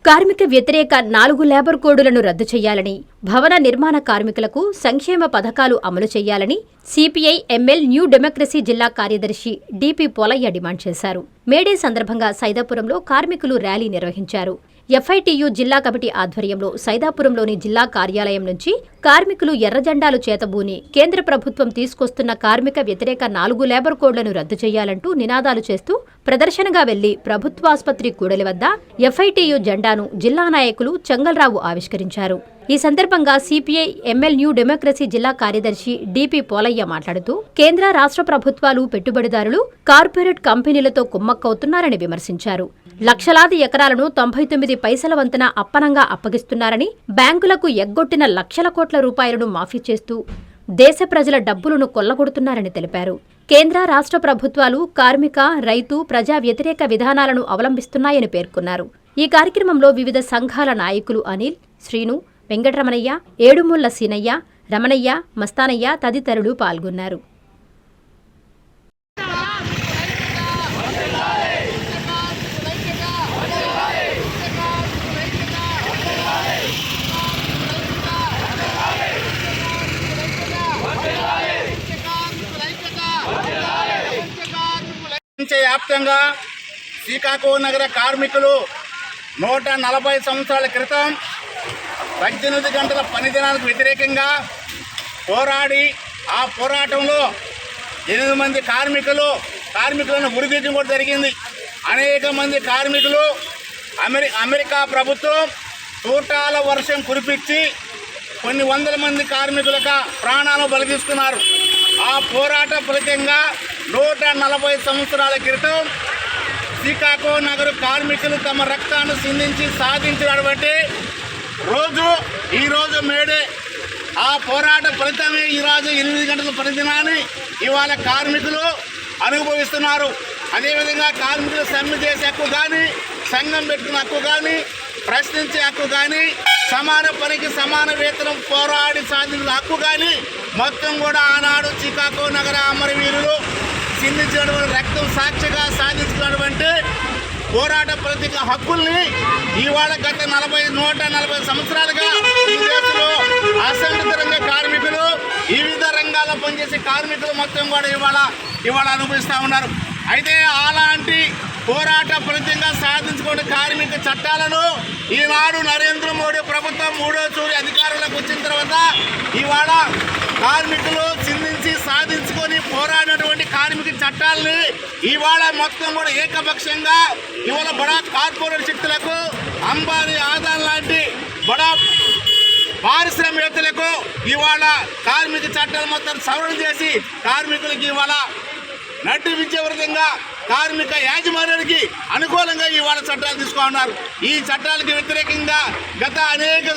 కార్మిక వ్యతిరేక 4 లేబర్ కోడులను రద్దు చేయాలని, భవన నిర్మాణ కార్మికులకు సంక్షేమ పథకాలు అమలు చేయాలని సిపిఐ ఎంఎల్ న్యూ డెమోక్రసీ జిల్లా కార్యదర్శి డిపి పోలయ్య డిమాండ్ చేశారు. మేడే సందర్భంగా సైదాపురంలో కార్మికులు ర్యాలీ నిర్వహించారు. ఎఫ్ఐటియు జిల్లా కమిటీ ఆధ్వర్యంలో సైదాపురంలోని జిల్లా కార్యాలయం నుంచి కార్మికులు ఎర్రజెండాలు చేతబూని కేంద్ర ప్రభుత్వం తీసుకొస్తున్న కార్మిక వ్యతిరేక 4 లేబర్ కోడ్లను రద్దు చేయాలంటూ నినాదాలు చేస్తూ ప్రదర్శనగా వెళ్లి ప్రభుత్వాసుపత్రి కూడలి వద్ద ఎఫ్ఐటియు జెండాను జిల్లా నాయకులు చెంగల్రావు ఆవిష్కరించారు. ఈ సందర్భంగా సిపిఐ ఎంఎల్ న్యూ డెమోక్రసీ జిల్లా కార్యదర్శి డిపి పోలయ్య మాట్లాడుతూ కేంద్ర రాష్ట్ర ప్రభుత్వాలు పెట్టుబడిదారులు కార్పొరేట్ కంపెనీలతో కుమ్మక్కవుతున్నారని విమర్శించారు. లక్షలాది ఎకరాలను 99 పైసల వంతున అప్పనంగా అప్పగిస్తున్నారని, బ్యాంకులకు ఎగ్గొట్టిన లక్షల కోట్ల రూపాయలను మాఫీ చేస్తూ దేశ ప్రజల డబ్బులను కొల్లగొడుతున్నారని తెలిపారు. కేంద్ర రాష్ట్ర ప్రభుత్వాలు కార్మిక, రైతు, ప్రజా వ్యతిరేక విధానాలను అవలంబిస్తున్నాయని పేర్కొన్నారు. ఈ కార్యక్రమంలో వివిధ సంఘాల నాయకులు అనిల్, శ్రీను, వెంకటరమణయ్య, ఏడుముళ్ల సీనయ్య, రమణయ్య, మస్తానయ్య తదితరులు పాల్గొన్నారు. వ్యాప్తంగా శ్రీకాకుళం నగర కార్మికులు 140 సంవత్సరాల క్రితం 18 గంటల పనిదినానికి వ్యతిరేకంగా పోరాడి ఆ పోరాటంలో 8 మంది కార్మికులను ఉరితీయడం కూడా జరిగింది. అనేక మంది కార్మికులు అమెరికా ప్రభుత్వం తూటాల వర్షం కురిపించి కొన్ని వందల మంది కార్మికులకు ప్రాణాలు బలి తీసుకున్నారు. ఆ పోరాట ఫలితంగా 140 సంవత్సరాల క్రితం శ్రీకాకుళం నగర కార్మికులు తమ రక్తాన్ని సిందించి సాధించినటువంటి రోజు ఈరోజు మేడే. ఆ పోరాట ఫలితమే ఈరోజు 8 గంటల పనిదినాన్ని ఇవాళ కార్మికులు అనుభవిస్తున్నారు. అదేవిధంగా కార్మికులు సమ్మె చేసే హక్కు కానీ, సంఘం పెట్టుకునే హక్కు కానీ, ప్రశ్నించే హక్కు కానీ, సమాన పనికి సమాన వేతనం పోరాడి సాధించిన హక్కు కానీ మొత్తం కూడా ఆనాడు శ్రీకాకుళం నగర అమరవీరులు చిందించినటువంటి రక్తం సాక్షిగా సాధించినటువంటి పోరాట ప్రతీక హక్కుల్ని ఇవాళ గత 140 సంవత్సరాలుగా ఈ దేశంలో అసంఘటిత రంగ కార్మికులు, వివిధ రంగాల్లో పనిచేసే కార్మికులు మొత్తం కూడా ఇవాళ అనుభవిస్తూ ఉన్నారు. అయితే అలాంటి పోరాట ఫలితంగా సాధించుకున్న కార్మిక చట్టాలను ఈనాడు నరేంద్ర మోడీ ప్రభుత్వం 3వ అధికారంలోకి వచ్చిన తర్వాత ఇవాళ కార్మికులు చిందించి సాధించుకొని పోరాడినటువంటి కార్మిక చట్టాలని ఇవాళ మొత్తం కూడా ఏకపక్షంగా ఇవాళ బడా కార్పొరేట్ శక్తులకు, అంబానీ, ఆదాన్ లాంటి బడా పారిశ్రామికవేత్తలకు ఇవాళ కార్మిక చట్టాలు మొత్తం సవరణ చేసి కార్మికులకి ఇవాళ నడిపించే విధంగా కార్మిక యాజమాన్యానికి అనుకూలంగా ఇవాళ చట్టాలు తీసుకున్నారు. ఈ చట్టాలకు వ్యతిరేకంగా గత అనేక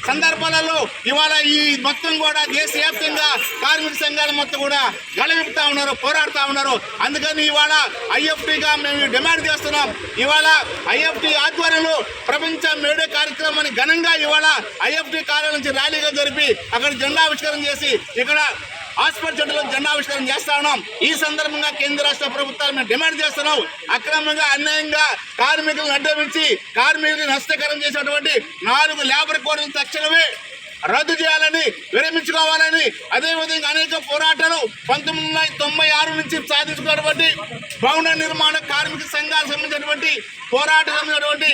సందర్భాలలో ఇవాళ ఈ మొత్తం కూడా దేశవ్యాప్తంగా కార్మిక సంఘాలు మొత్తం కూడా గళవిపుతా ఉన్నారు, పోరాడుతూ ఉన్నారు. అందుకని ఇవాళ ఐఎఫ్టీగా మేము డిమాండ్ చేస్తున్నాం. ఇవాళ ఐఎఫ్టీ ఆధ్వర్యంలో ప్రపంచ మేడే కార్యక్రమాన్ని ఘనంగా ఇవాళ ఐఎఫ్టీ కార్యాలయం నుంచి ర్యాలీగా జరిపి అక్కడ జెండావిష్కరణ చేసి ఇక్కడ హాస్పిటల్లో జెండావిష్కరణ చేస్తా ఉన్నాం. ఈ సందర్భంగా కేంద్ర రాష్ట్ర ప్రభుత్వాలు మేము డిమాండ్ చేస్తున్నాం. అక్రమంగా, అన్యాయంగా కార్మికులను అడ్డమించి కార్మికులకు నష్టకరం చేసినటువంటి 4 లేబర్ కోడ్లను తక్షణమే రద్దు చేయాలని, విరమించుకోవాలని, అదేవిధంగా అనేక పోరాటాలు 1996 నుంచి సాధించుకున్నటువంటి భవన నిర్మాణ కార్మిక సంఘాలకు సంబంధించినటువంటి పోరాటమైనటువంటి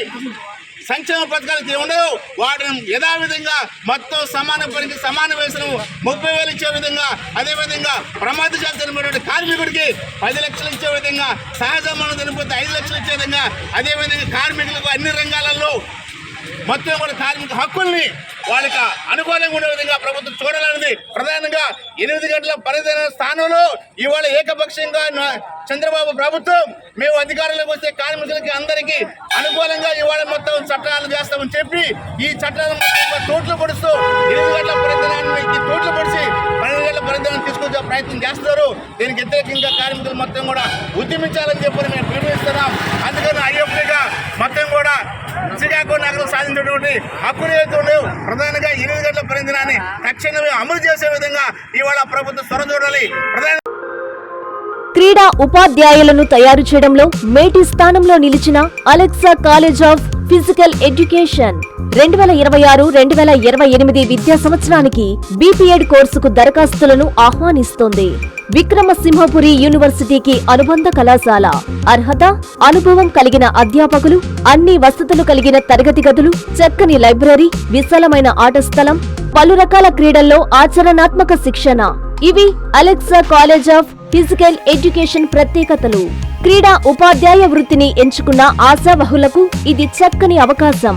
సంక్షేమ పథకాలు ఉండవు. వాటిని యథావిధంగా మొత్తం సమాన పనికి సమాన వేతనం 30,000 ఇచ్చే విధంగా, అదేవిధంగా ప్రమాదశాలు చనిపోయినటువంటి కార్మికుడికి 10 లక్షలు ఇచ్చే విధంగా, సహజ మరణం చనిపోతే 5 లక్షలు ఇచ్చే విధంగా, అదేవిధంగా కార్మికులకు అన్ని రంగాలలో మొత్తం కూడా కార్మిక హక్కుల్ని వాళ్ళకి అనుకూలంగా ఉండే విధంగా ప్రభుత్వం చూడాలన్నది ప్రధానంగా 8 గంటల పరిధిన స్థానంలో ఇవాళ ఏకపక్షంగా చంద్రబాబు ప్రభుత్వం మేము అధికారంలోకి వస్తే కార్మికులకి అందరికీ అనుకూలంగా ఇవాళ మొత్తం చట్టాలు చేస్తామని చెప్పి ఈ చట్టాలను తోట్లు పొడుస్తూ 8 గంటల పరిధినాన్ని తోట్లు పొడిచి 12 గంటల పరిధినాన్ని తీసుకొచ్చే ప్రయత్నం చేస్తున్నారు. దీనికి వ్యతిరేకంగా కార్మికులు మొత్తం కూడా ఉద్యమించాలని చెప్పి మేము పిలుపునిస్తున్నాం. అందుకని ఐఎఫ్టీగా మొత్తం కూడా శ్రీకాకుళం నగరం సాధించినటువంటి హక్కులు ఏదైతే ఉండేవి ప్రధానంగా 8 గంటల పరిధినాన్ని తక్షణమే అమలు చేసే విధంగా ఇవాళ ప్రభుత్వం చొరవ చూడాలి. క్రీడా ఉపాధ్యాయులను తయారు చేయడంలో మేటి స్థానంలో నిలిచిన Alexa college of physical education 2026-2028 విద్యా సంవత్సరానికి బీపీఎడ్ కోర్సుకు దరఖాస్తులను ఆహ్వానిస్తోంది. విక్రమసింహపురి యూనివర్సిటీకి అనుబంధ కళాశాల. అర్హత, అనుభవం కలిగిన అధ్యాపకులు, అన్ని వసతులు కలిగిన తరగతి గదులు, చక్కని లైబ్రరీ, విశాలమైన ఆట స్థలం, పలు రకాల క్రీడల్లో ఆచరణాత్మక శిక్షణ. ఇవి Alexa college of physical education ప్రత్యేకతలు. క్రీడా ఉపాధ్యాయ వృత్తిని ఎంచుకున్న ఆశావహులకు ఇది చక్కని అవకాశం.